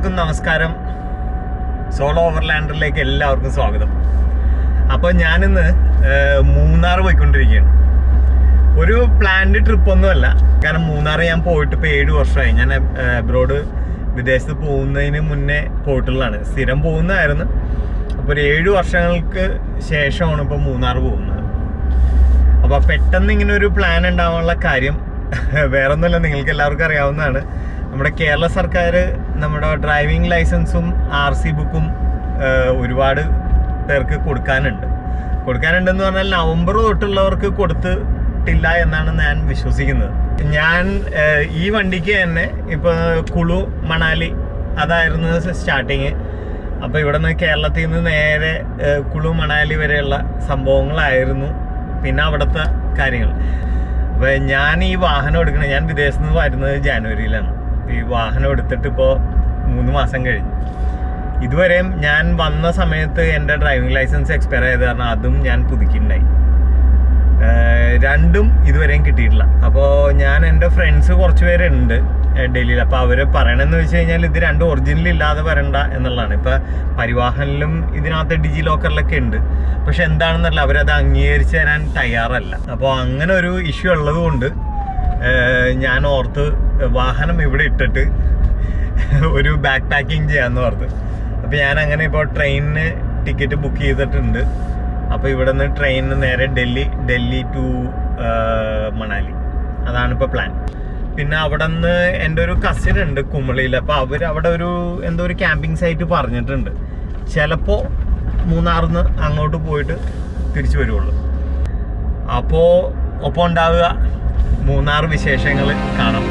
എല്ലാവർക്കും നമസ്കാരം. സോളോ ഓവർലാൻഡറിലേക്ക് എല്ലാവർക്കും സ്വാഗതം. അപ്പോൾ ഞാനിന്ന് മൂന്നാർ പോയിക്കൊണ്ടിരിക്കുകയാണ്. ഒരു പ്ലാൻഡ് ട്രിപ്പൊന്നുമല്ല, കാരണം മൂന്നാർ ഞാൻ പോയിട്ട് ഇപ്പോൾ 7 വർഷമായി. ഞാൻ അബ്രോഡ് വിദേശത്ത് പോകുന്നതിന് മുന്നേ പോയിട്ടുള്ളതാണ്. സ്ഥിരം പോകുന്നതായിരുന്നു. അപ്പോൾ ഒരു 7 വർഷങ്ങൾക്ക് ശേഷമാണ് ഇപ്പോൾ മൂന്നാർ പോകുന്നത്. അപ്പോൾ പെട്ടെന്ന് ഇങ്ങനെ ഒരു പ്ലാൻ ഉണ്ടാവാനുള്ള കാര്യം വേറെ ഒന്നുമില്ല, നിങ്ങൾക്ക് എല്ലാവർക്കും അറിയാവുന്നതാണ്. നമ്മുടെ കേരള സർക്കാർ നമ്മുടെ ഡ്രൈവിംഗ് ലൈസൻസും RC ബുക്കും ഒരുപാട് പേർക്ക് കൊടുക്കാനുണ്ടെന്ന് പറഞ്ഞാൽ നവംബർ തൊട്ടുള്ളവർക്ക് കൊടുത്തിട്ടില്ല എന്നാണ് ഞാൻ വിശ്വസിക്കുന്നത്. ഞാൻ ഈ വണ്ടിക്ക് തന്നെ ഇപ്പോൾ കുളു മണാലി അതായിരുന്നു സ്റ്റാർട്ടിങ്. അപ്പോൾ ഇവിടെ നിന്ന് കേരളത്തിൽ നിന്ന് നേരെ കുളു മണാലി വരെയുള്ള സംഭവങ്ങളായിരുന്നു, പിന്നെ അവിടുത്തെ കാര്യങ്ങൾ. അപ്പോൾ ഞാൻ ഈ വാഹനം എടുക്കണത്, ഞാൻ വിദേശത്ത് നിന്ന് വരുന്നത് ജനുവരിയിലാണ്. ഈ വാഹനം എടുത്തിട്ട് ഇപ്പോൾ 3 മാസം കഴിഞ്ഞു. ഇതുവരെയും ഞാൻ വന്ന സമയത്ത് എൻ്റെ ഡ്രൈവിംഗ് ലൈസൻസ് എക്സ്പയർ ആയത് കാരണം അതും ഞാൻ പുതുക്കിയിട്ടുണ്ടായി. രണ്ടും ഇതുവരെയും കിട്ടിയിട്ടില്ല. അപ്പോൾ ഞാൻ എൻ്റെ ഫ്രണ്ട്സ് കുറച്ച് പേരുണ്ട് ഡൽഹിയിൽ. അപ്പോൾ അവർ പറയണമെന്ന് വെച്ച് കഴിഞ്ഞാൽ ഇത് രണ്ടും ഒറിജിനൽ ഇല്ലാതെ വരണ്ട എന്നുള്ളതാണ്. ഇപ്പോൾ പരിവാഹനിലും ഇതിനകത്ത് ഡിജി ലോക്കറിലൊക്കെ ഉണ്ട്, പക്ഷെ എന്താണെന്നല്ല അവരത് അംഗീകരിച്ച് തരാൻ തയ്യാറല്ല. അപ്പോൾ അങ്ങനെ ഒരു ഇഷ്യൂ ഉള്ളത് കൊണ്ട് ഞാൻ ഓർത്ത് വാഹനം ഇവിടെ ഇട്ടിട്ട് ഒരു ബാക്ക് പാക്കിങ് ചെയ്യാമെന്ന് ഓർത്ത്. അപ്പോൾ ഞാൻ അങ്ങനെ ഇപ്പോൾ ട്രെയിനിന് ടിക്കറ്റ് ബുക്ക് ചെയ്തിട്ടുണ്ട്. അപ്പോൾ ഇവിടെ നിന്ന് ട്രെയിനിന് നേരെ ഡൽഹി ടു മണാലി, അതാണിപ്പോൾ പ്ലാൻ. പിന്നെ അവിടെ നിന്ന് എൻ്റെ ഒരു കസിൻ ഉണ്ട് കുമളിയിൽ. അപ്പോൾ അവർ അവിടെ എന്തോ ഒരു ക്യാമ്പിംഗ് സൈറ്റ് പറഞ്ഞിട്ടുണ്ട്. ചിലപ്പോൾ മൂന്നാറിൽ നിന്ന് അങ്ങോട്ട് പോയിട്ട് തിരിച്ചു വരുള്ളൂ. അപ്പോൾ ഒപ്പം ഉണ്ടാവുക, മൂന്നാർ വിശേഷങ്ങൾ കാണാം.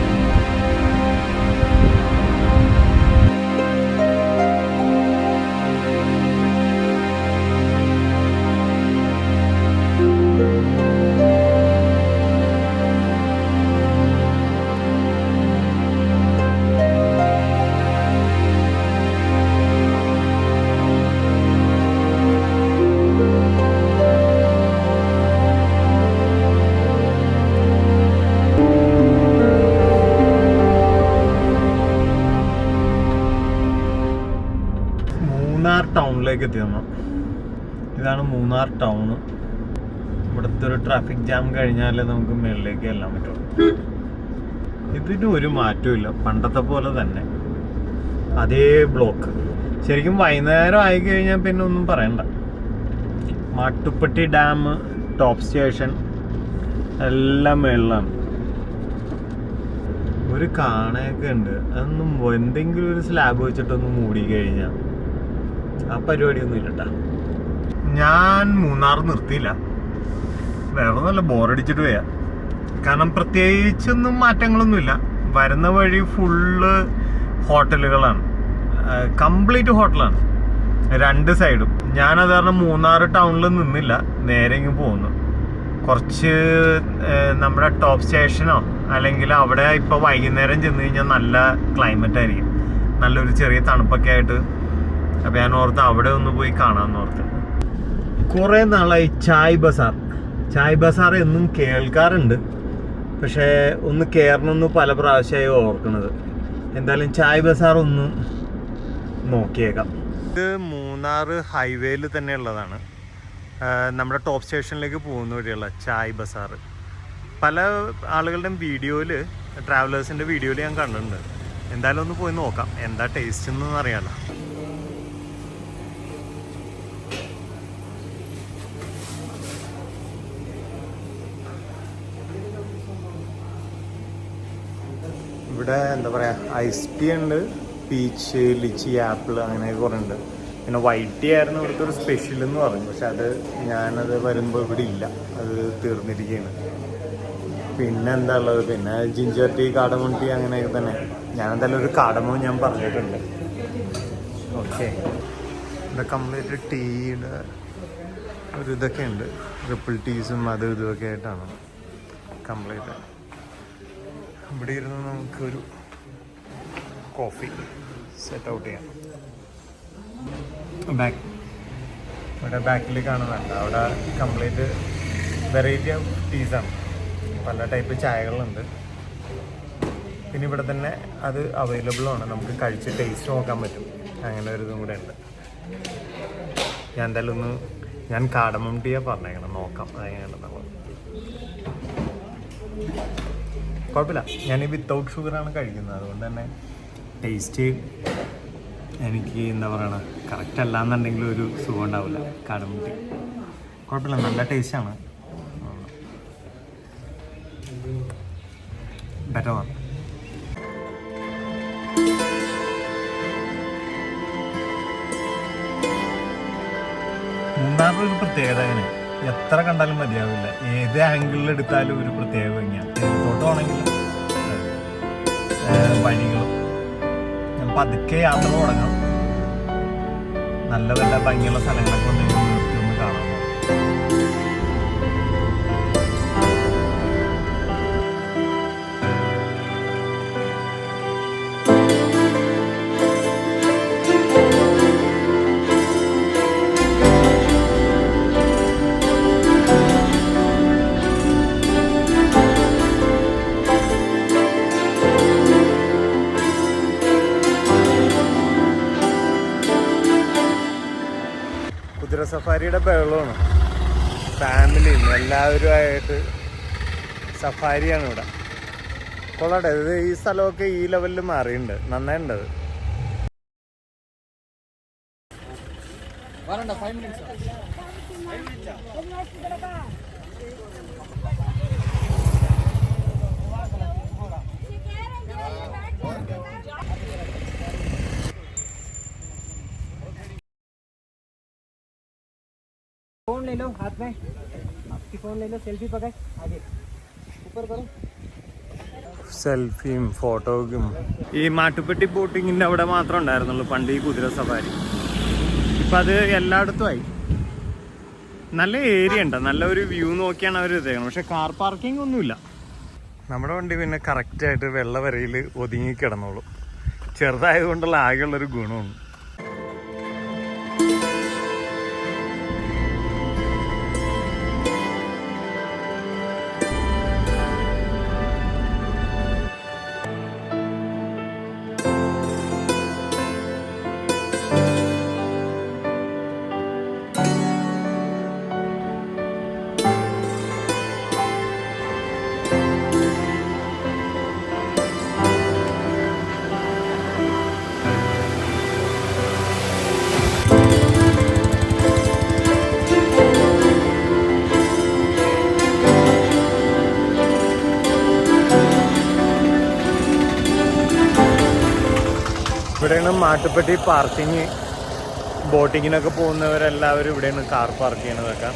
മൂന്നാർ ടൗണിലേക്ക് എത്തി നമ്മൾ. ഇതാണ് മൂന്നാർ ടൗണ്. ഇവിടുത്തെ ഒരു ട്രാഫിക് ജാം കഴിഞ്ഞാലേ നമുക്ക് മുകളിലേക്ക് എല്ലാം പറ്റുള്ളൂ. ഇതിന് ഒരു മാറ്റവും ഇല്ല, പണ്ടത്തെ പോലെ തന്നെ അതേ ബ്ലോക്ക്. ശരിക്കും വൈകുന്നേരം ആയിക്കഴിഞ്ഞാൽ പിന്നെ ഒന്നും പറയണ്ട. മാട്ടുപ്പെട്ടി ഡാം, ടോപ്പ് സ്റ്റേഷൻ എല്ലാം മുകളിലാണ്. ഒരു കാണയൊക്കെ ഉണ്ട്, അതൊന്നും എന്തെങ്കിലും ഒരു സ്ലാബ് വെച്ചിട്ടൊന്ന് മൂടി കഴിഞ്ഞാൽ ആ പരിപാടിയൊന്നും ഇല്ലട്ടാ. ഞാൻ മൂന്നാർ നിർത്തിയില്ല, വേറെ ഒന്നുമല്ല, ബോറടിച്ചിട്ട് പോയാ. കാരണം പ്രത്യേകിച്ചൊന്നും മാറ്റങ്ങളൊന്നുമില്ല. വരുന്ന വഴി ഫുള്ള് ഹോട്ടലുകളാണ്, കംപ്ലീറ്റ് ഹോട്ടലാണ് 2 സൈഡും. ഞാനത് കാരണം മൂന്നാർ ടൗണിൽ നിന്നില്ല, നേരെ ഇങ്ങ് പോന്നു. കുറച്ച് നമ്മുടെ ടോപ്പ് സ്റ്റേഷനോ അല്ലെങ്കിൽ അവിടെ ഇപ്പോൾ വൈകുന്നേരം ചെന്ന് കഴിഞ്ഞാൽ നല്ല ക്ലൈമറ്റ് ആയിരിക്കും, നല്ലൊരു ചെറിയ തണുപ്പൊക്കെ ആയിട്ട്. അപ്പോൾ ഞാൻ ഓർത്ത് അവിടെ ഒന്ന് പോയി കാണാമെന്ന് ഓർത്ത്. കുറേ നാളായി ചായ് ബസാർ എന്നും കേൾക്കാറുണ്ട്, പക്ഷേ ഒന്ന് കയറണമെന്ന് പല പ്രാവശ്യമായി ഓർക്കുന്നത്. എന്തായാലും ചായ് ബസാർ ഒന്ന് നോക്കിയേക്കാം. ഇത് മൂന്നാർ ഹൈവേയിൽ തന്നെ ഉള്ളതാണ്. നമ്മുടെ ടോപ്പ് സ്റ്റേഷനിലേക്ക് പോകുന്ന വഴിയുള്ള ചായ് ബസാർ പല ആളുകളുടെയും വീഡിയോയിൽ, ട്രാവലേഴ്സിൻ്റെ വീഡിയോയിൽ ഞാൻ കണ്ടിട്ടുണ്ട്. എന്തായാലും ഒന്ന് പോയി നോക്കാം, എന്താ ടേസ്റ്റ് എന്നൊന്നും അറിയാമല്ലോ. ഇവിടെ എന്താ പറയുക, ഐസ് ടീ ഉണ്ട്, പീച്ച്, ലിച്ചി, ആപ്പിൾ അങ്ങനെയൊക്കെ കുറേ ഉണ്ട്. പിന്നെ വൈറ്റ് ടീ ആയിരുന്നു ഇവിടുത്തെ ഒരു സ്പെഷ്യൽ എന്ന് പറഞ്ഞു, പക്ഷെ ഞാനത് വരുമ്പോൾ ഇവിടെ ഇല്ല, അത് തീർന്നിരിക്കുകയാണ്. പിന്നെ എന്താ ഉള്ളത്, പിന്നെ ജിഞ്ചർ ടീ, കാടമൺ ടീ അങ്ങനെയൊക്കെ തന്നെ. ഞാനെന്തായാലും ഒരു കാടമൺ ഞാൻ പറഞ്ഞിട്ടുണ്ട്. ഓക്കെ, ഇവിടെ കംപ്ലീറ്റ് ടീയുടെ ഒരു ഇതൊക്കെ ഉണ്ട്, ട്രിപ്പിൾ ടീസും അതും ഇതുമൊക്കെ ആയിട്ടാണ് കംപ്ലീറ്റ്. ഇവിടെ ഇരുന്ന് നമുക്കൊരു കോഫി സെറ്റ് ഔട്ട് ചെയ്യാം. ഇവിടെ ബാക്കിൽ കാണുന്നുണ്ട്, അവിടെ കംപ്ലീറ്റ് വെറൈറ്റി ഓഫ് ടീസാണ്, പല ടൈപ്പ് ചായകളുണ്ട്. പിന്നെ ഇവിടെ തന്നെ അത് അവൈലബിൾ ആണ്, നമുക്ക് കഴിച്ച് ടേസ്റ്റ് നോക്കാൻ പറ്റും. അങ്ങനെ ഒരു ഇതും കൂടെ ഉണ്ട്. ഞാൻ എന്തായാലും ഞാൻ കാടമം ടീയാണ് പറഞ്ഞേക്കണം, നോക്കാം അതെങ്ങനെയുണ്ടെന്നുള്ളത്. കുഴപ്പമില്ല, ഞാൻ വിത്തൗട്ട് ഷുഗറാണ് കഴിക്കുന്നത്, അതുകൊണ്ട് തന്നെ ടേസ്റ്റ് എനിക്ക് എന്താ പറയണ കറക്റ്റ് അല്ല എന്നുണ്ടെങ്കിൽ ഒരു സുഖം ഉണ്ടാവില്ല. കാടമം ടീ കുഴപ്പമില്ല, നല്ല ടേസ്റ്റാണ്. ബെറ്ററാണ്. മൂന്നാറിൻ്റെ ഒരു പ്രത്യേകത അങ്ങനെ എത്ര കണ്ടാലും മതിയാവില്ല. ഏത് ആംഗിളിൽ എടുത്താലും ഒരു പ്രത്യേക ഭംഗിയാണ്. തോട്ടമാണെങ്കിലും വഴികളും പതുക്കെ യാത്ര തുടങ്ങാം. നല്ല വല്ല ഭംഗിയുള്ള സ്ഥലങ്ങളൊക്കെ വന്നെങ്കിൽ നിർത്തി ഒന്ന് കാണാൻ. കുതിര സഫാരിയുടെ ബഹളമാണ്. ഫാമിലിയും എല്ലാവരുമായിട്ട് സഫാരിയാണ് ഇവിടെ. കൊള്ളട്ടെ, ഇത് ഈ സ്ഥലമൊക്കെ ഈ ലെവലിൽ മാറിയിട്ടുണ്ട്, നന്നായിട്ടുണ്ട്. फोन ले लो हाथ में, आपकी फोन ले लो, सेल्फी पकड़ आगे ऊपर करो. സെൽഫിയും ഫോട്ടോയും ഈ മാട്ടുപ്പെട്ടി ബോട്ടിങ്ങിൻ്റെ അവിടെ മാത്രമേ ഉണ്ടായിരുന്നുള്ളൂ പണ്ട് ഈ കുതിര സഫാരി. ഇപ്പം അത് എല്ലായിടത്തും ആയി. നല്ല ഏരിയ ഉണ്ട്, നല്ല ഒരു വ്യൂ നോക്കിയാണ് അവർ ഇതേക്കണം. പക്ഷെ കാർ പാർക്കിംഗ് ഒന്നുമില്ല. നമ്മുടെ വണ്ടി പിന്നെ കറക്റ്റായിട്ട് വെള്ളവരയിൽ ഒതുങ്ങി കിടന്നോളും. ചെറുതായതുകൊണ്ടുള്ള ആകെയുള്ളൊരു ഗുണമാണ്. ഇവിടെയാണ് മാട്ടുപ്പെട്ടി പാർക്കിങ്. ബോട്ടിങ്ങിനൊക്കെ പോകുന്നവരെല്ലാവരും ഇവിടെയാണ് കാർ പാർക്ക് ചെയ്യണതൊക്കെ.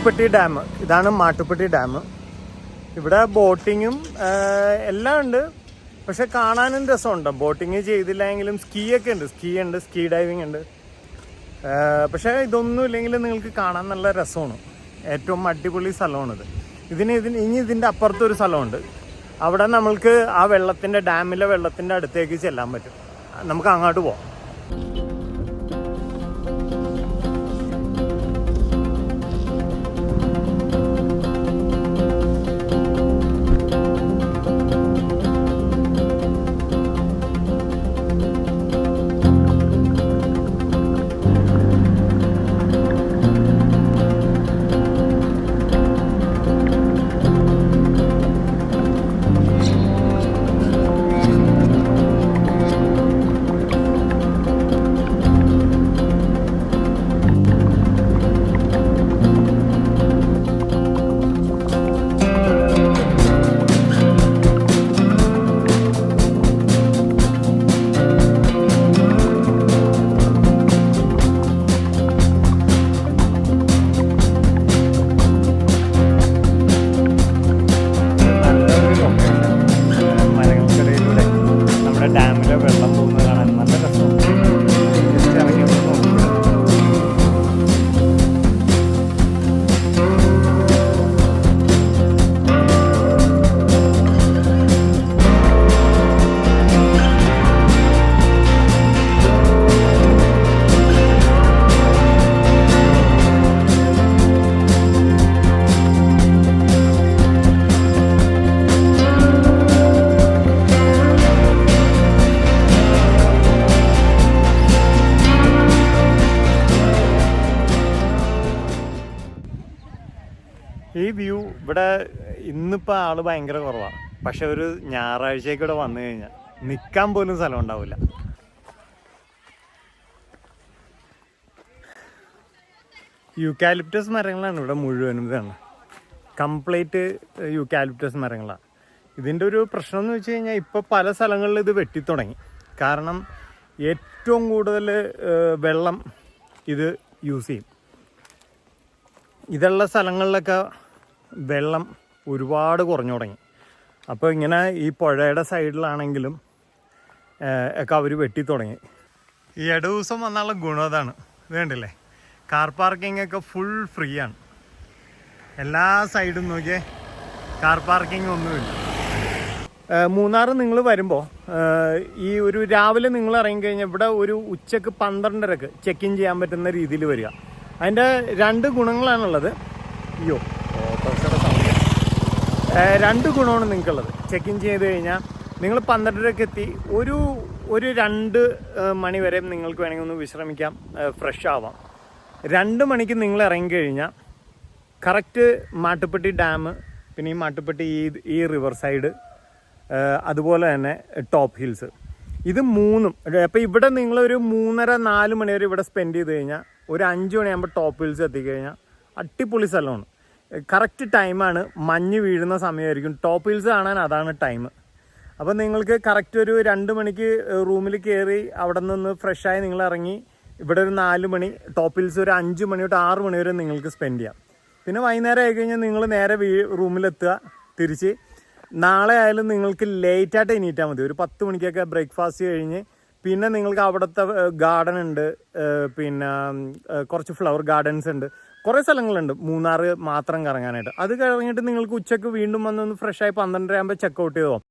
മാട്ടുപ്പെട്ടി ഡാം. ഇതാണ് മാട്ടുപ്പെട്ടി ഡാം. ഇവിടെ ബോട്ടിങ്ങും എല്ലാം ഉണ്ട്, പക്ഷെ കാണാനും രസമുണ്ട്. ബോട്ടിങ് ചെയ്തില്ലെങ്കിലും സ്കീ ഒക്കെ ഉണ്ട്, സ്കീ ഡൈവിങ് ഉണ്ട്. പക്ഷേ ഇതൊന്നും ഇല്ലെങ്കിൽ നിങ്ങൾക്ക് കാണാൻ നല്ല രസമാണ്. ഏറ്റവും അടിപൊളി സ്ഥലമാണിത്. ഇനി ഇതിൻ്റെ അപ്പുറത്തൊരു സ്ഥലമുണ്ട്. അവിടെ നമ്മൾക്ക് ആ ഡാമിലെ വെള്ളത്തിൻ്റെ അടുത്തേക്ക് ചെല്ലാൻ പറ്റും. നമുക്ക് അങ്ങോട്ട് പോവാം. ഈ വ്യൂ ഇവിടെ ഇന്നിപ്പോൾ ആള് ഭയങ്കര കുറവാണ്. പക്ഷെ ഒരു ഞായറാഴ്ചയ്ക്ക് ഇവിടെ വന്നു കഴിഞ്ഞാൽ നിൽക്കാൻ പോലും സ്ഥലം ഉണ്ടാവില്ല. യൂക്കാലിപ്റ്റസ് മരങ്ങളാണ് ഇവിടെ മുഴുവനും. ഇതാണ് കംപ്ലീറ്റ് യൂക്കാലിപ്റ്റസ് മരങ്ങളാണ്. ഇതിൻ്റെ ഒരു പ്രശ്നം എന്ന് വെച്ച് കഴിഞ്ഞാൽ ഇപ്പോൾ പല സ്ഥലങ്ങളിലും ഇത് വെട്ടിത്തുടങ്ങി. കാരണം ഏറ്റവും കൂടുതൽ വെള്ളം ഇത് യൂസ് ചെയ്യും. ഇതുള്ള സ്ഥലങ്ങളിലൊക്കെ വെള്ളം ഒരുപാട് കുറഞ്ഞു തുടങ്ങി. അപ്പോൾ ഇങ്ങനെ ഈ പുഴയുടെ സൈഡിലാണെങ്കിലും ഒക്കെ അവർ വെട്ടിത്തുടങ്ങി. ഈ ദിവസം വന്നുള്ള ഗുണം അതാണ്. ഇത് കണ്ടില്ലേ, കാർ പാർക്കിംഗ് ഒക്കെ ഫുൾ ഫ്രീ ആണ്. എല്ലാ സൈഡും നോക്കിയേ, കാർ പാർക്കിംഗ് ഒന്നുമില്ല. മൂന്നാർ നിങ്ങൾ വരുമ്പോൾ ഈ ഒരു രാവിലെ നിങ്ങൾ ഇറങ്ങിക്കഴിഞ്ഞാൽ ഇവിടെ ഒരു ഉച്ചക്ക് 12:30 ചെക്ക് ഇൻ ചെയ്യാൻ പറ്റുന്ന രീതിയിൽ വരിക. അതിൻ്റെ 2 ഗുണങ്ങളാണുള്ളത്. ഓട്ടോറിക്ഷയുടെ സൗണ്ട്. 2 ഗുണമാണ് നിങ്ങൾക്കുള്ളത്. ചെക്ക് ഇൻ ചെയ്ത് കഴിഞ്ഞാൽ നിങ്ങൾ 12:30 എത്തി ഒരു 2 മണി വരെ നിങ്ങൾക്ക് വേണമെങ്കിൽ ഒന്ന് വിശ്രമിക്കാം, ഫ്രഷ് ആവാം. 2 മണിക്ക് നിങ്ങൾ ഇറങ്ങിക്കഴിഞ്ഞാൽ കറക്റ്റ് മാട്ടുപ്പെട്ടി ഡാം, പിന്നെ ഈ മാട്ടുപ്പെട്ടി ഈ റിവർ സൈഡ്, അതുപോലെ തന്നെ ടോപ്പ് ഹിൽസ്, ഇത് 3ഉം. അപ്പോൾ ഇവിടെ നിങ്ങളൊരു 3:30-4 മണി വരെ ഇവിടെ സ്പെൻഡ് ചെയ്ത് കഴിഞ്ഞാൽ ഒരു 5 മണിയാകുമ്പോൾ ടോപ്പ് ഹിൽസ് എത്തിക്കഴിഞ്ഞാൽ അടിപൊളി സ്ഥലമാണ്. കറക്റ്റ് ടൈമാണ്, മഞ്ഞ് വീഴുന്ന സമയമായിരിക്കും. ടോപ്പ് ഹിൽസ് കാണാൻ അതാണ് ടൈം. അപ്പോൾ നിങ്ങൾക്ക് കറക്റ്റ് ഒരു 2 മണിക്ക് റൂമിൽ കയറി അവിടെ നിന്ന് ഫ്രഷായി നിങ്ങൾ ഇറങ്ങി ഇവിടെ ഒരു 4 മണി, ടോപ്പ് ഹിൽസ് ഒരു 5 മണി തൊട്ട് 6 മണി വരെ നിങ്ങൾക്ക് സ്പെൻഡ് ചെയ്യാം. പിന്നെ വൈകുന്നേരം ആയി കഴിഞ്ഞാൽ നിങ്ങൾ നേരെ റൂമിലെത്തുക. തിരിച്ച് നാളെ ആയാലും നിങ്ങൾക്ക് ലേറ്റായിട്ട് എണീറ്റാൽ മതി. ഒരു 10 മണിക്കൊക്കെ ബ്രേക്ക്ഫാസ്റ്റ് കഴിഞ്ഞ് പിന്നെ നിങ്ങൾക്ക് അവിടുത്തെ ഗാർഡൻ ഉണ്ട്, പിന്നെ കുറച്ച് ഫ്ലവർ ഗാർഡൻസ് ഉണ്ട്, കുറേ സ്ഥലങ്ങളുണ്ട് മൂന്നാർ മാത്രം കറങ്ങാനായിട്ട്. അത് കറങ്ങിയിട്ട് നിങ്ങൾക്ക് ഉച്ചക്ക് വീണ്ടും വന്നൊന്ന് ഫ്രഷായി 12:30 ആകുമ്പോൾ ചെക്കൗട്ട് ചെയ്ത് പോകാം.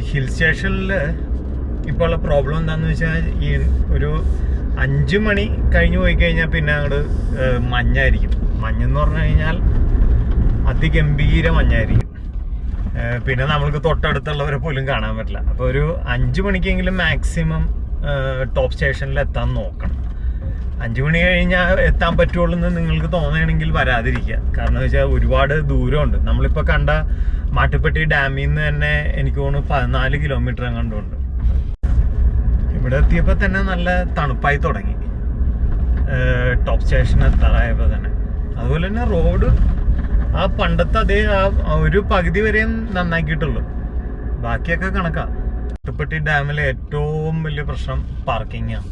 ഹിൽ സ്റ്റേഷനിൽ ഇപ്പോൾ ഉള്ള പ്രോബ്ലം എന്താണെന്ന് വെച്ചാൽ ഈ ഒരു 5 മണി കഴിഞ്ഞ് പോയി കഴിഞ്ഞാൽ പിന്നെ അങ്ങോട്ട് മഞ്ഞായിരിക്കും. മഞ്ഞെന്ന് പറഞ്ഞു കഴിഞ്ഞാൽ അതിഗംഭീര മഞ്ഞായിരിക്കും. പിന്നെ നമ്മൾക്ക് തൊട്ടടുത്തുള്ളവരെ പോലും കാണാൻ പറ്റില്ല. അപ്പോൾ ഒരു 5 മണിക്കെങ്കിലും മാക്സിമം ടോപ്പ് സ്റ്റേഷനിൽ എത്താൻ നോക്കണം. 5 മണി കഴിഞ്ഞാൽ എത്താൻ പറ്റുള്ളൂ എന്ന് നിങ്ങൾക്ക് തോന്നുകയാണെങ്കിൽ വരാതിരിക്കുക. കാരണം എന്ന് വെച്ചാൽ ഒരുപാട് ദൂരമുണ്ട്. നമ്മളിപ്പോൾ കണ്ട മാട്ടുപ്പെട്ടി ഡാമിൽ നിന്ന് തന്നെ എനിക്ക് തോന്നുന്നു 14 കിലോമീറ്റർ എങ്ങാണ്ടുണ്ട്. ഇവിടെ എത്തിയപ്പോൾ തന്നെ നല്ല തണുപ്പായി തുടങ്ങി ടോപ്പ് സ്റ്റേഷൻ എത്താറായപ്പോൾ തന്നെ. അതുപോലെ തന്നെ റോഡ് ആ പണ്ടത്തെ അതേ ആ ഒരു പകുതി വരെയും നന്നാക്കിയിട്ടുള്ളൂ, ബാക്കിയൊക്കെ കണക്കാ. മാട്ടുപ്പെട്ടി ഡാമിലെ ഏറ്റവും വലിയ പ്രശ്നം പാർക്കിംഗ് ആണ്.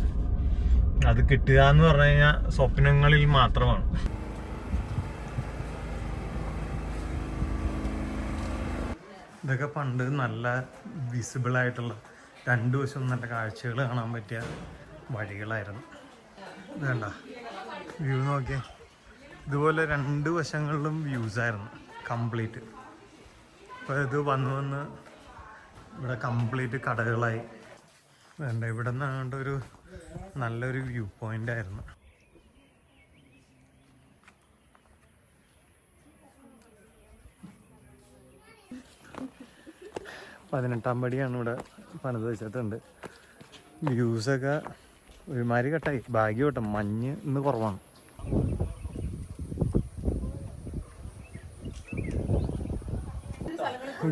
അത് കിട്ടുക എന്ന് പറഞ്ഞു കഴിഞ്ഞാൽ സ്വപ്നങ്ങളിൽ മാത്രമാണ്. ഇതൊക്കെ പണ്ട് നല്ല വിസിബിൾ ആയിട്ടുള്ള രണ്ടു വശം നല്ല കാഴ്ചകൾ കാണാൻ പറ്റിയ വഴികളായിരുന്നു. വേണ്ട വ്യൂ നോക്കിയേ, ഇതുപോലെ രണ്ട് വശങ്ങളിലും വ്യൂസ് ആയിരുന്നു കംപ്ലീറ്റ്. അപ്പോൾ ഇത് വന്ന് ഇവിടെ കംപ്ലീറ്റ് കടകളായി. വേണ്ട ഇവിടെ നിന്നാണ്ട് ഒരു നല്ലൊരു വ്യൂ പോയിന്റ് ആയിരുന്നു. പതിനെട്ടാം പടിയാണ് ഇവിടെ പണിത് വെച്ചിട്ടുണ്ട്. വ്യൂസൊക്കെ ഒരുമാതിരി കട്ടായി. ഭാഗ്യം കേട്ടോ, മഞ്ഞ് ഇന്ന് കുറവാണ്.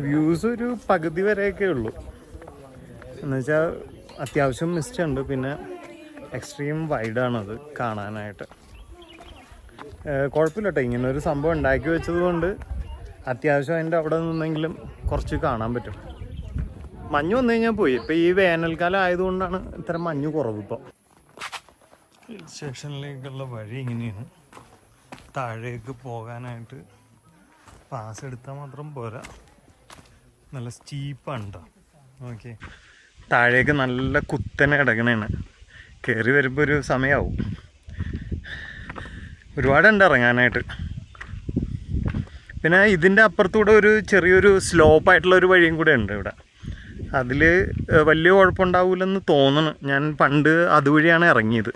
വ്യൂസ് ഒരു പകുതി വരെയൊക്കെ ഉള്ളൂ. എന്നുവെച്ചാൽ അത്യാവശ്യം മിസ്റ്റ് ഉണ്ട്, പിന്നെ എക്സ്ട്രീം വൈഡാണത് കാണാനായിട്ട്. കുഴപ്പമില്ല കേട്ടോ, ഇങ്ങനെ ഒരു സംഭവം ഉണ്ടാക്കി വെച്ചത് കൊണ്ട് അത്യാവശ്യം അതിൻ്റെ അവിടെ നിന്നെങ്കിലും കുറച്ച് കാണാൻ പറ്റും. മഞ്ഞ് വന്നു കഴിഞ്ഞാൽ പോയി. ഇപ്പം ഈ വേനൽക്കാലം ആയതുകൊണ്ടാണ് ഇത്ര മഞ്ഞ് കുറവ്. ഇപ്പോൾ ഹിൽ സ്റ്റേഷനിലേക്കുള്ള വഴി ഇങ്ങനെയാണ്. താഴേക്ക് പോകാനായിട്ട് പാസ് എടുത്താൽ മാത്രം പോരാ, നല്ല സ്റ്റീപ്പാണ് കേട്ടോ. ഓക്കെ, താഴേക്ക് നല്ല കുത്തനെ കിടക്കണേണ്. കയറി വരുമ്പോൾ ഒരു സമയമാവും. ഒരുപാടുണ്ട് ഇറങ്ങാനായിട്ട്. പിന്നെ ഇതിൻ്റെ അപ്പുറത്തൂടെ ഒരു ചെറിയൊരു സ്ലോപ്പായിട്ടുള്ളൊരു വഴിയും കൂടെ ഉണ്ട് ഇവിടെ. അതിൽ വലിയ കുഴപ്പമുണ്ടാവില്ലെന്ന് തോന്നണം. ഞാൻ പണ്ട് അതുവഴിയാണ് ഇറങ്ങിയത്.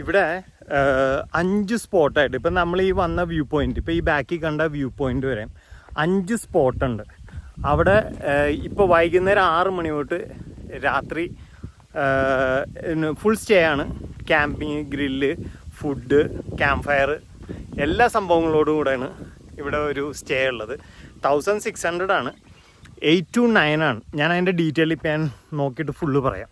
ഇവിടെ 5 സ്പോട്ടായിട്ട്, ഇപ്പം നമ്മൾ ഈ വന്ന വ്യൂ പോയിന്റ്, ഇപ്പം ഈ ബാക്കിൽ കണ്ട വ്യൂ പോയിന്റ് വരെ 5 സ്പോട്ടുണ്ട്. അവിടെ ഇപ്പോൾ വൈകുന്നേരം 6 മണി തൊട്ട് രാത്രി ഫുൾ സ്റ്റേ ആണ്. Camping, grill, food, camp fire എല്ലാ സംഭവങ്ങളോടും കൂടെയാണ് ഇവിടെ ഒരു സ്റ്റേ ഉള്ളത്. 1600 ആണ്. 8 to 9 ആണ്. ഞാൻ അതിൻ്റെ ഡീറ്റെയിൽ ഇപ്പം ഞാൻ നോക്കിയിട്ട് ഫുള്ള് പറയാം.